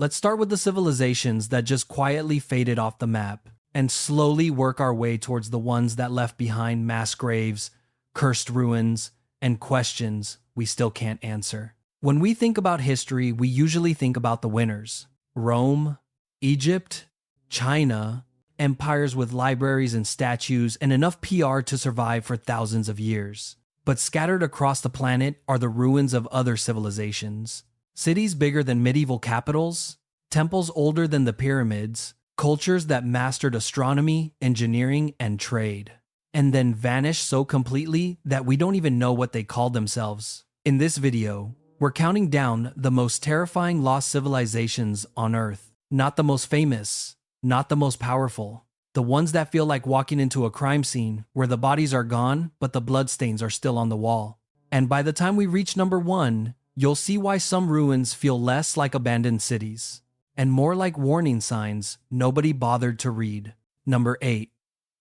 Let's start with the civilizations that just quietly faded off the map and slowly work our way towards the ones that left behind mass graves, cursed ruins, and questions we still can't answer. When we think about history, we usually think about the winners: Rome, Egypt, China, empires with libraries and statues and enough PR to survive for thousands of years. But scattered across the planet are the ruins of other civilizations. Cities bigger than medieval capitals, temples older than the pyramids, cultures that mastered astronomy, engineering, and trade, and then vanished so completely that we don't even know what they called themselves. In this video, we're counting down the most terrifying lost civilizations on Earth. Not the most famous, not the most powerful. The ones that feel like walking into a crime scene where the bodies are gone but the bloodstains are still on the wall. And by the time we reach number 1, you'll see why some ruins feel less like abandoned cities and more like warning signs nobody bothered to read. Number 8.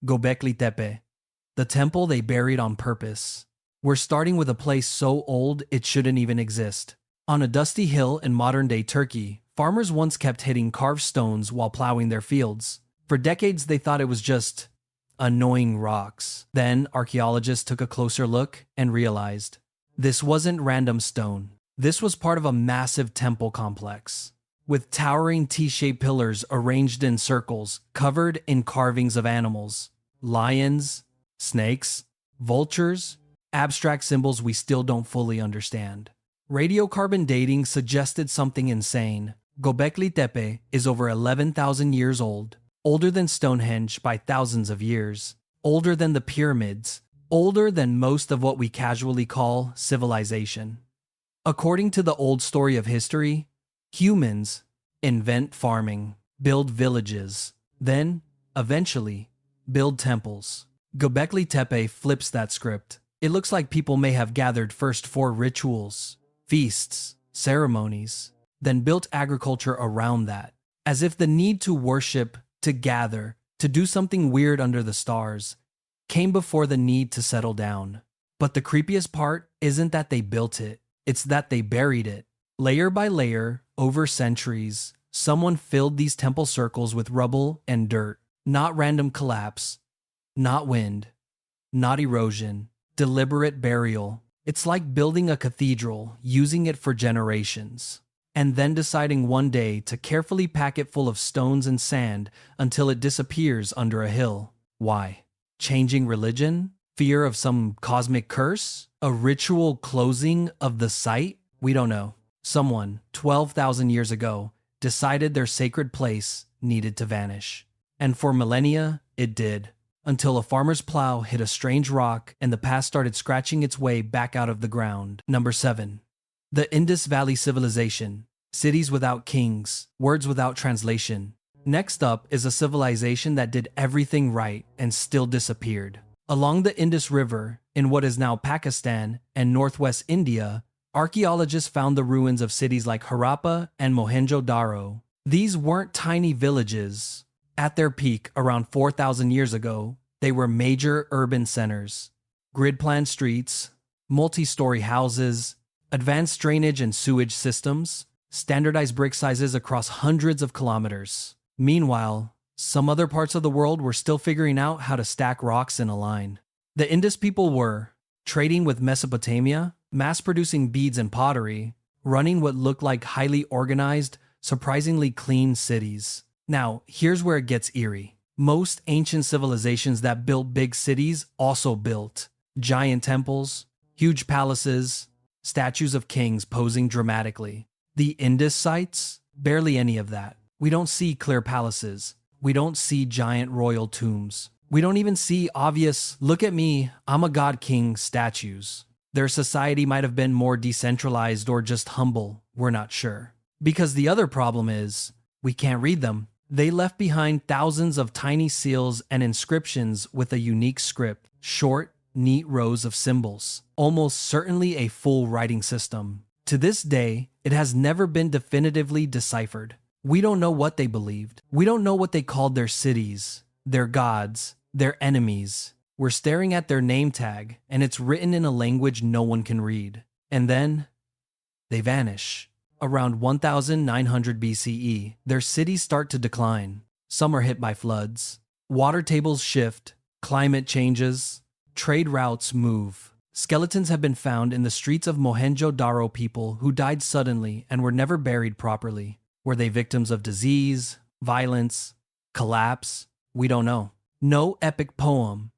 Gobekli Tepe, the temple they buried on purpose. We're starting with a place so old it shouldn't even exist. On a dusty hill in modern-day Turkey, farmers once kept hitting carved stones while plowing their fields. For decades, they thought it was just annoying rocks. Then, archaeologists took a closer look and realized this wasn't random stone. This was part of a massive temple complex, with towering T-shaped pillars arranged in circles covered in carvings of animals, lions, snakes, vultures, abstract symbols we still don't fully understand. Radiocarbon dating suggested something insane. Gobekli Tepe is over 11,000 years old, older than Stonehenge by thousands of years, older than the pyramids, older than most of what we casually call civilization. According to the old story of history, humans invent farming, build villages, then, eventually, build temples. Göbekli Tepe flips that script. It looks like people may have gathered first for rituals, feasts, ceremonies, then built agriculture around that, as if the need to worship, to gather, to do something weird under the stars, came before the need to settle down. But the creepiest part isn't that they built it, it's that they buried it. Layer by layer, over centuries, someone filled these temple circles with rubble and dirt. Not random collapse, not wind, not erosion, deliberate burial. It's like building a cathedral, using it for generations, and then deciding one day to carefully pack it full of stones and sand until it disappears under a hill. Why? Changing religion? Fear of some cosmic curse? A ritual closing of the site? We don't know. Someone, 12,000 years ago, decided their sacred place needed to vanish. And for millennia, it did. Until a farmer's plow hit a strange rock and the past started scratching its way back out of the ground. Number 7. The Indus Valley Civilization. Cities without kings, words without translation. Next up is a civilization that did everything right and still disappeared. Along the Indus River, in what is now Pakistan and northwest India, archaeologists found the ruins of cities like Harappa and Mohenjo-Daro. These weren't tiny villages. At their peak, around 4,000 years ago, they were major urban centers. Grid-planned streets, multi-story houses, advanced drainage and sewage systems, standardized brick sizes across hundreds of kilometers. Meanwhile, some other parts of the world were still figuring out how to stack rocks in a line. The Indus people were trading with Mesopotamia, mass-producing beads and pottery, running what looked like highly organized, surprisingly clean cities. Now, here's where it gets eerie. Most ancient civilizations that built big cities also built giant temples, huge palaces, statues of kings posing dramatically. The Indus sites? Barely any of that. We don't see clear palaces. We don't see giant royal tombs. We don't even see obvious, look at me, I'm a god king statues. Their society might have been more decentralized or just humble, we're not sure. Because the other problem is, we can't read them. They left behind thousands of tiny seals and inscriptions with a unique script, short, neat rows of symbols, almost certainly a full writing system. To this day, it has never been definitively deciphered. We don't know what they believed. We don't know what they called their cities, their gods, their enemies. We're staring at their name tag, and it's written in a language no one can read. And then, they vanish. Around 1900 BCE, their cities start to decline. Some are hit by floods. Water tables shift, climate changes, trade routes move. Skeletons have been found in the streets of Mohenjo-Daro people who died suddenly and were never buried properly. Were they victims of disease, violence, collapse? We don't know. No epic poem,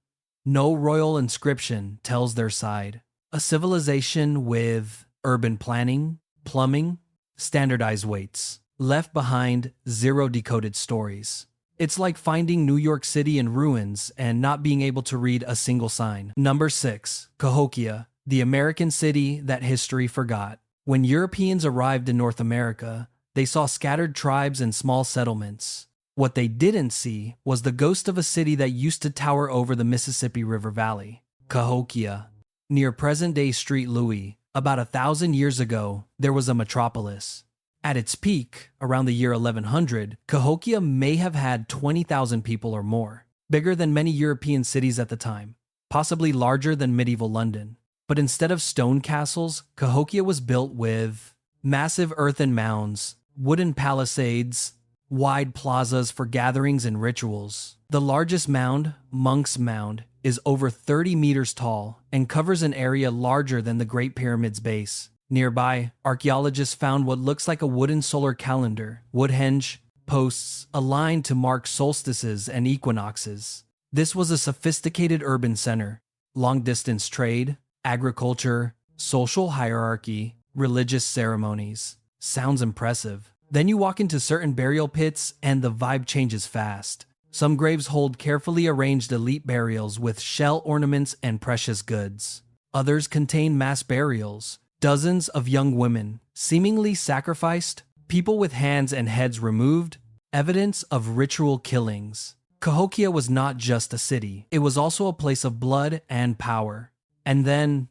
no royal inscription tells their side. A civilization with urban planning, plumbing, standardized weights. Left behind, zero decoded stories. It's like finding New York City in ruins and not being able to read a single sign. Number 6. Cahokia, the American city that history forgot. When Europeans arrived in North America, they saw scattered tribes and small settlements. What they didn't see was the ghost of a city that used to tower over the Mississippi River Valley. Cahokia. Near present-day Street Louis, about 1,000 years ago, there was a metropolis. At its peak, around the year 1100, Cahokia may have had 20,000 people or more, bigger than many European cities at the time, possibly larger than medieval London. But instead of stone castles, Cahokia was built with massive earthen mounds, wooden palisades, wide plazas for gatherings and rituals. The largest mound, Monk's Mound, is over 30 meters tall and covers an area larger than the Great Pyramid's base. Nearby, archaeologists found what looks like a wooden solar calendar, woodhenge, posts aligned to mark solstices and equinoxes. This was a sophisticated urban center. Long-distance trade, agriculture, social hierarchy, religious ceremonies. Sounds impressive. Then you walk into certain burial pits and the vibe changes fast. Some graves hold carefully arranged elite burials with shell ornaments and precious goods. Others contain mass burials. Dozens of young women, seemingly sacrificed, people with hands and heads removed, evidence of ritual killings. Cahokia was not just a city, it was also a place of blood and power. And then,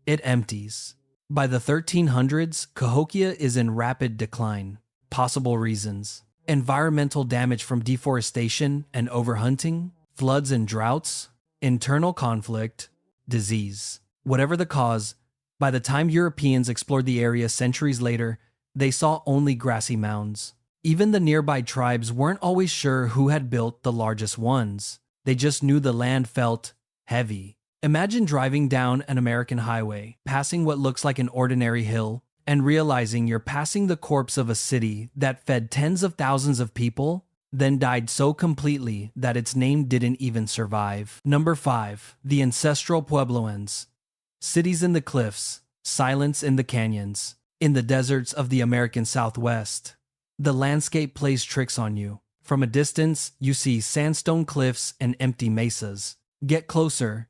it empties. By the 1300s, Cahokia is in rapid decline. Possible reasons: environmental damage from deforestation and overhunting, floods and droughts, internal conflict, disease. Whatever the cause, by the time Europeans explored the area centuries later, they saw only grassy mounds. Even the nearby tribes weren't always sure who had built the largest ones. They just knew the land felt heavy. Imagine driving down an American highway, passing what looks like an ordinary hill, and realizing you're passing the corpse of a city that fed tens of thousands of people, then died so completely that its name didn't even survive. Number 5. The Ancestral Puebloans. Cities in the cliffs, silence in the canyons, in the deserts of the American Southwest. The landscape plays tricks on you. From a distance, you see sandstone cliffs and empty mesas. Get closer,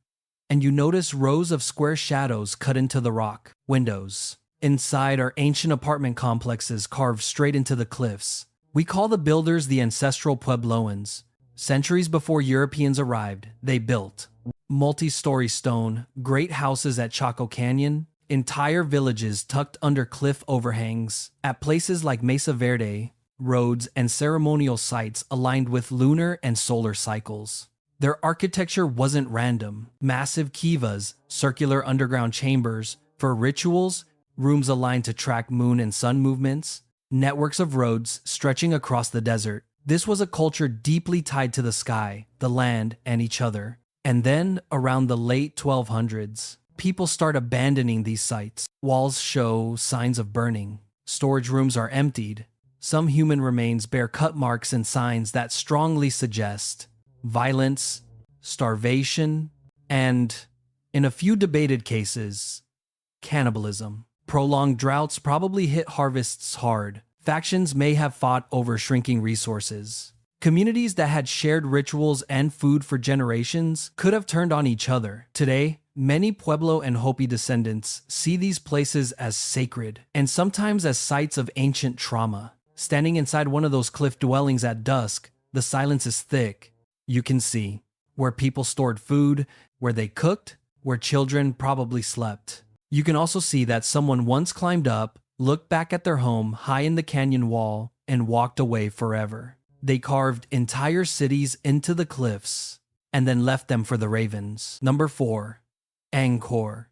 and you notice rows of square shadows cut into the rock. Windows. Inside are ancient apartment complexes carved straight into the cliffs. We call the builders the Ancestral Puebloans. Centuries before Europeans arrived, they built multi-story stone, great houses at Chaco Canyon, entire villages tucked under cliff overhangs, at places like Mesa Verde, roads and ceremonial sites aligned with lunar and solar cycles. Their architecture wasn't random. Massive kivas, circular underground chambers, for rituals, rooms aligned to track moon and sun movements, networks of roads stretching across the desert. This was a culture deeply tied to the sky, the land, and each other. And then, around the late 1200s, people start abandoning these sites. Walls show signs of burning. Storage rooms are emptied. Some human remains bear cut marks and signs that strongly suggest violence, starvation, and, in a few debated cases, cannibalism. Prolonged droughts probably hit harvests hard. Factions may have fought over shrinking resources. Communities that had shared rituals and food for generations could have turned on each other. Today, many Pueblo and Hopi descendants see these places as sacred, and sometimes as sites of ancient trauma. Standing inside one of those cliff dwellings at dusk, the silence is thick. You can see where people stored food, where they cooked, where children probably slept. You can also see that someone once climbed up, looked back at their home high in the canyon wall, and walked away forever. They carved entire cities into the cliffs and then left them for the ravens. Number 4. Angkor.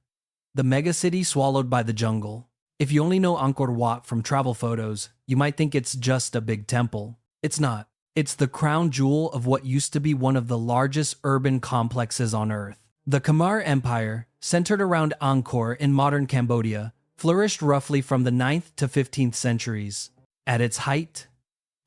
The megacity swallowed by the jungle. If you only know Angkor Wat from travel photos, you might think it's just a big temple. It's not. It's the crown jewel of what used to be one of the largest urban complexes on Earth. The Khmer Empire, centered around Angkor in modern Cambodia, flourished roughly from the 9th to 15th centuries. At its height,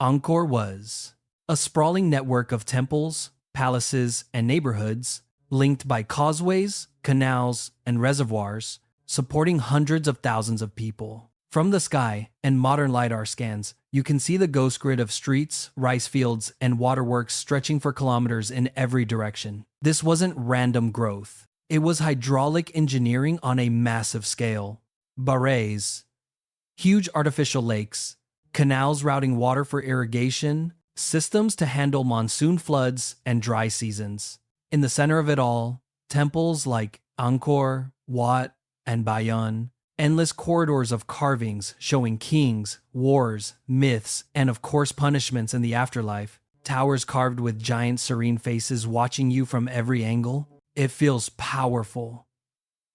Angkor was a sprawling network of temples, palaces, and neighborhoods, linked by causeways, canals, and reservoirs, supporting hundreds of thousands of people. From the sky and modern LiDAR scans, you can see the ghost grid of streets, rice fields, and waterworks stretching for kilometers in every direction. This wasn't random growth. It was hydraulic engineering on a massive scale. Barrays, huge artificial lakes, canals routing water for irrigation, systems to handle monsoon floods and dry seasons. In the center of it all, temples like Angkor, Wat, and Bayon, endless corridors of carvings showing kings, wars, myths, and of course punishments in the afterlife, towers carved with giant serene faces watching you from every angle. It feels powerful,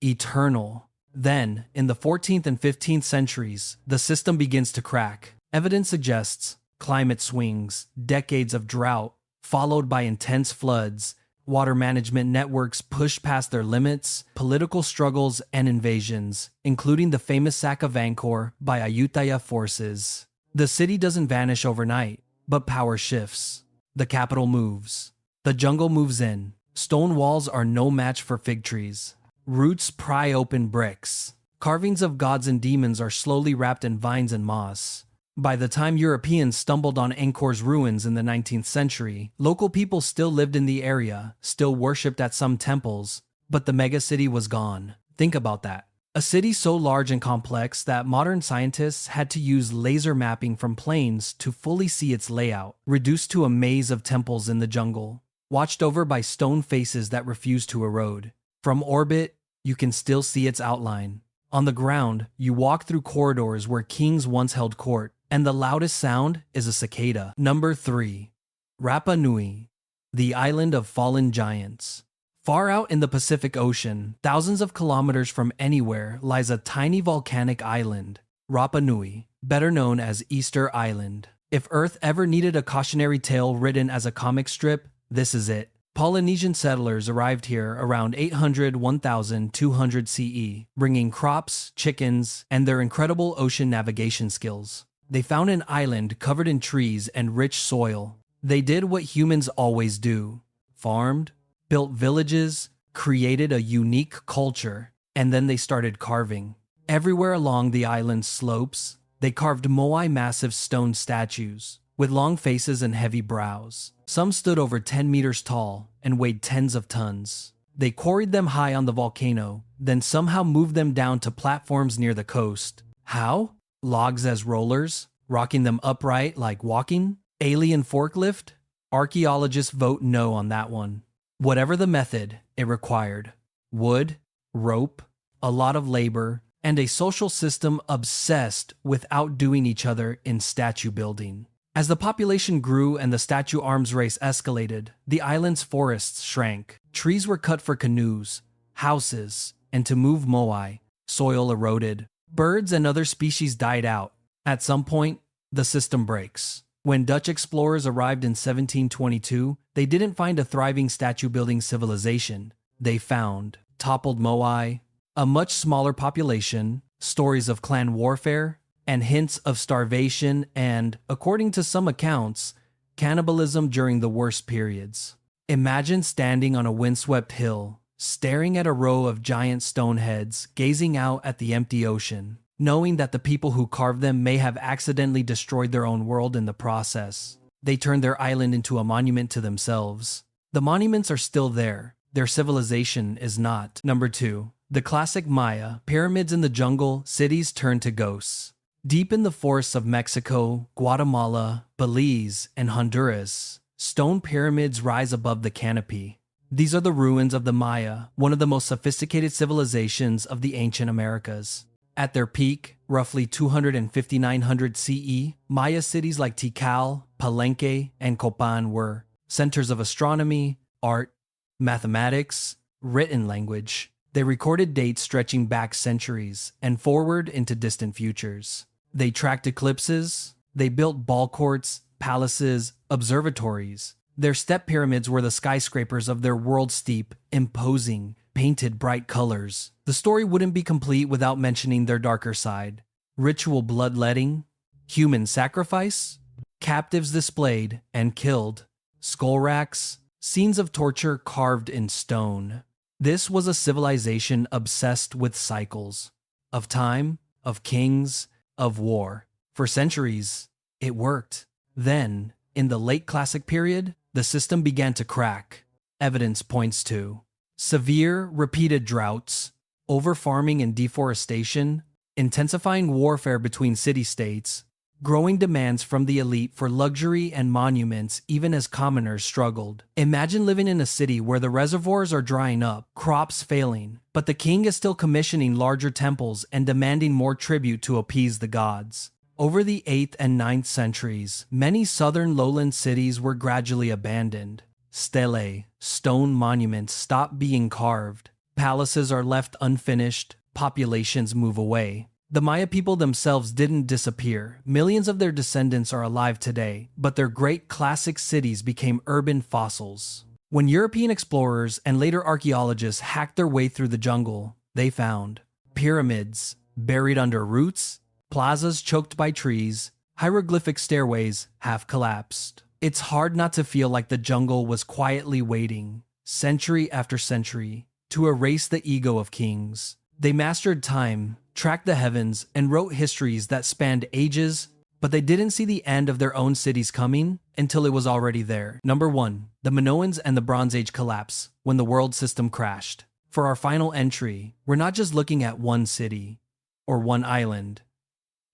eternal. Then, in the 14th and 15th centuries, the system begins to crack. Evidence suggests climate swings, decades of drought, followed by intense floods, water management networks pushed past their limits, political struggles and invasions, including the famous sack of Angkor by Ayutthaya forces. The city doesn't vanish overnight, but power shifts. The capital moves. The jungle moves in. Stone walls are no match for fig trees. Roots pry open bricks. Carvings of gods and demons are slowly wrapped in vines and moss. By the time Europeans stumbled on Angkor's ruins in the 19th century, local people still lived in the area, still worshipped at some temples, but the megacity was gone. Think about that. A city so large and complex that modern scientists had to use laser mapping from planes to fully see its layout, reduced to a maze of temples in the jungle, watched over by stone faces that refused to erode. From orbit, you can still see its outline. On the ground, you walk through corridors where kings once held court, and the loudest sound is a cicada. Number 3. Rapa Nui, the island of fallen giants. Far out in the Pacific Ocean, thousands of kilometers from anywhere, lies a tiny volcanic island, Rapa Nui, better known as Easter Island. If Earth ever needed a cautionary tale written as a comic strip, this is it. Polynesian settlers arrived here around 800–1200 CE, bringing crops, chickens, and their incredible ocean navigation skills. They found an island covered in trees and rich soil. They did what humans always do: farmed, built villages, created a unique culture, and then they started carving. Everywhere along the island's slopes, they carved moai massive stone statues, with long faces and heavy brows. Some stood over 10 meters tall and weighed tens of tons. They quarried them high on the volcano, then somehow moved them down to platforms near the coast. How? Logs as rollers, rocking them upright like walking? Alien forklift? Archaeologists vote no on that one. Whatever the method, it required wood, rope, a lot of labor, and a social system obsessed with outdoing each other in statue building. As the population grew and the statue arms race escalated, the island's forests shrank. Trees were cut for canoes, houses, and to move moai. Soil eroded. Birds and other species died out. At some point, the system breaks. When Dutch explorers arrived in 1722, they didn't find a thriving statue-building civilization. They found toppled moai, a much smaller population, stories of clan warfare, and hints of starvation and, according to some accounts, cannibalism during the worst periods. Imagine standing on a windswept hill, staring at a row of giant stone heads, gazing out at the empty ocean, knowing that the people who carved them may have accidentally destroyed their own world in the process. They turned their island into a monument to themselves. The monuments are still there. Their civilization is not. Number 2. The classic Maya, pyramids in the jungle, cities turned to ghosts. Deep in the forests of Mexico, Guatemala, Belize, and Honduras, stone pyramids rise above the canopy. These are the ruins of the Maya, one of the most sophisticated civilizations of the ancient Americas. At their peak, roughly 2,900 CE, Maya cities like Tikal, Palenque, and Copan were centers of astronomy, art, mathematics, written language, They recorded dates stretching back centuries and forward into distant futures. They tracked eclipses. They built ball courts, palaces, observatories. Their step pyramids were the skyscrapers of their world, steep, imposing, painted bright colors. The story wouldn't be complete without mentioning their darker side. Ritual bloodletting, human sacrifice, captives displayed and killed, skull racks, scenes of torture carved in stone. This was a civilization obsessed with cycles, of time, of kings, of war. For centuries, it worked. Then, in the late classic period, the system began to crack. Evidence points to severe, repeated droughts, overfarming and deforestation, intensifying warfare between city-states, growing demands from the elite for luxury and monuments even as commoners struggled. Imagine living in a city where the reservoirs are drying up, crops failing, but the king is still commissioning larger temples and demanding more tribute to appease the gods. Over the 8th and 9th centuries, many southern lowland cities were gradually abandoned. Stelae, stone monuments, stop being carved. Palaces are left unfinished. Populations move away. The Maya people themselves didn't disappear. Millions of their descendants are alive today, but their great classic cities became urban fossils. When European explorers and later archaeologists hacked their way through the jungle, they found pyramids buried under roots, plazas choked by trees, hieroglyphic stairways half collapsed. It's hard not to feel like the jungle was quietly waiting, century after century, to erase the ego of kings. They mastered time, tracked the heavens, and wrote histories that spanned ages, but they didn't see the end of their own cities coming until it was already there. Number 1. The Minoans and the Bronze Age collapse, when the world system crashed. For our final entry, we're not just looking at one city, or one island,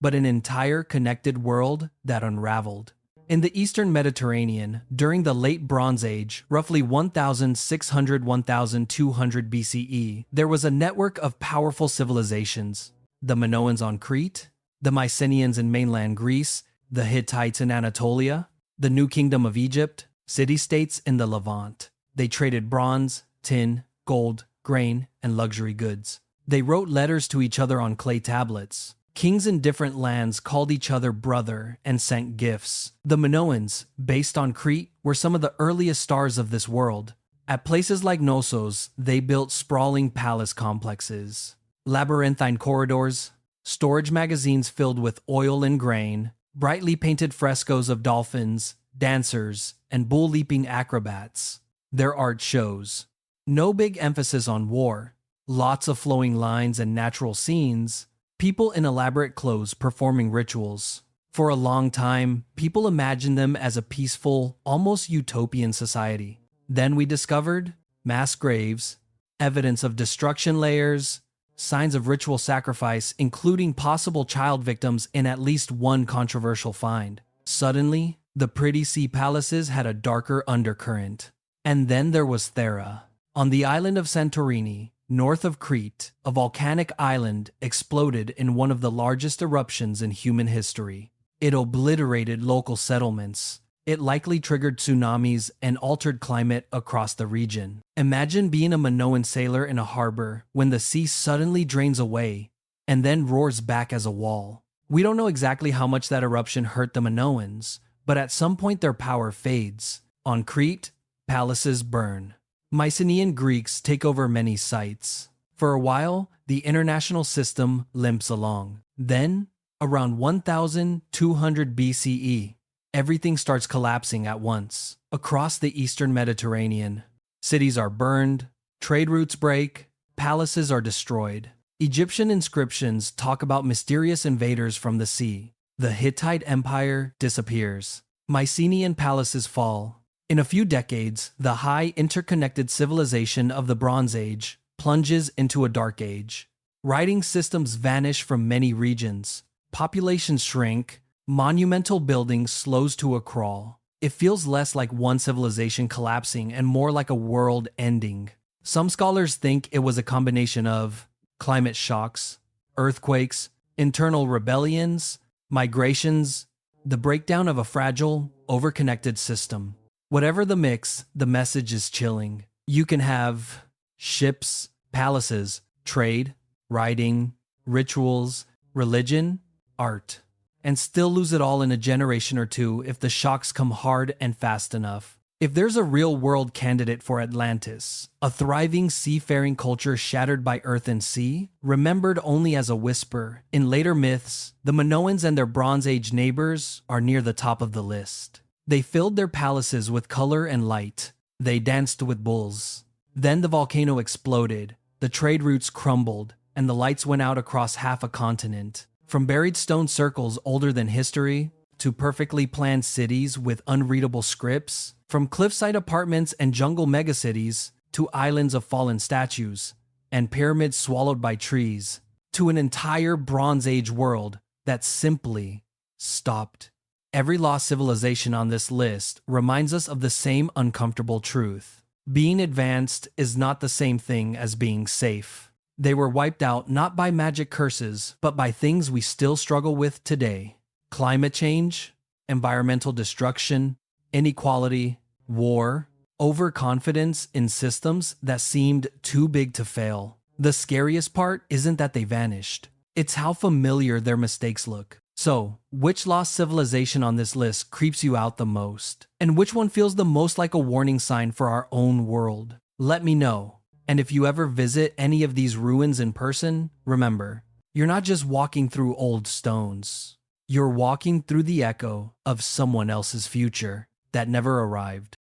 but an entire connected world that unraveled. In the eastern Mediterranean, during the late Bronze Age, roughly 1600–1200 BCE, there was a network of powerful civilizations. The Minoans on Crete, the Mycenaeans in mainland Greece, the Hittites in Anatolia, the New Kingdom of Egypt, city-states in the Levant. They traded bronze, tin, gold, grain, and luxury goods. They wrote letters to each other on clay tablets. Kings in different lands called each other brother and sent gifts. The Minoans, based on Crete, were some of the earliest stars of this world. At places like Knossos, they built sprawling palace complexes, labyrinthine corridors, storage magazines filled with oil and grain, brightly painted frescoes of dolphins, dancers, and bull-leaping acrobats. Their art shows no big emphasis on war, lots of flowing lines and natural scenes, people in elaborate clothes performing rituals. For a long time, people imagined them as a peaceful, almost utopian society. Then we discovered mass graves, evidence of destruction layers, signs of ritual sacrifice, including possible child victims in at least one controversial find. Suddenly, the pretty sea palaces had a darker undercurrent. And then there was Thera. On the island of Santorini, north of Crete, a volcanic island exploded in one of the largest eruptions in human history. It obliterated local settlements. It likely triggered tsunamis and altered climate across the region. Imagine being a Minoan sailor in a harbor when the sea suddenly drains away and then roars back as a wall. We don't know exactly how much that eruption hurt the Minoans, but at some point their power fades. On Crete, palaces burn. Mycenaean Greeks take over many sites. For a while, the international system limps along. Then, around 1200 BCE, everything starts collapsing at once. Across the eastern Mediterranean, cities are burned, trade routes break, palaces are destroyed. Egyptian inscriptions talk about mysterious invaders from the sea. The Hittite Empire disappears. Mycenaean palaces fall. In a few decades, the high interconnected civilization of the Bronze Age plunges into a dark age. Writing systems vanish from many regions. Populations shrink. Monumental buildings slows to a crawl. It feels less like one civilization collapsing and more like a world ending. Some scholars think it was a combination of climate shocks, earthquakes, internal rebellions, migrations, the breakdown of a fragile, overconnected system. Whatever the mix, the message is chilling. You can have ships, palaces, trade, writing, rituals, religion, art, and still lose it all in a generation or two if the shocks come hard and fast enough. If there's a real-world candidate for Atlantis, a thriving seafaring culture shattered by earth and sea, remembered only as a whisper, in later myths, the Minoans and their Bronze Age neighbors are near the top of the list. They filled their palaces with color and light. They danced with bulls. Then the volcano exploded, the trade routes crumbled, and the lights went out across half a continent. From buried stone circles older than history, to perfectly planned cities with unreadable scripts, from cliffside apartments and jungle megacities to islands of fallen statues and pyramids swallowed by trees, to an entire Bronze Age world that simply stopped. Every lost civilization on this list reminds us of the same uncomfortable truth. Being advanced is not the same thing as being safe. They were wiped out not by magic curses, but by things we still struggle with today. Climate change, environmental destruction, inequality, war, overconfidence in systems that seemed too big to fail. The scariest part isn't that they vanished. It's how familiar their mistakes look. So, which lost civilization on this list creeps you out the most? And which one feels the most like a warning sign for our own world? Let me know. And if you ever visit any of these ruins in person, remember, you're not just walking through old stones. You're walking through the echo of someone else's future that never arrived.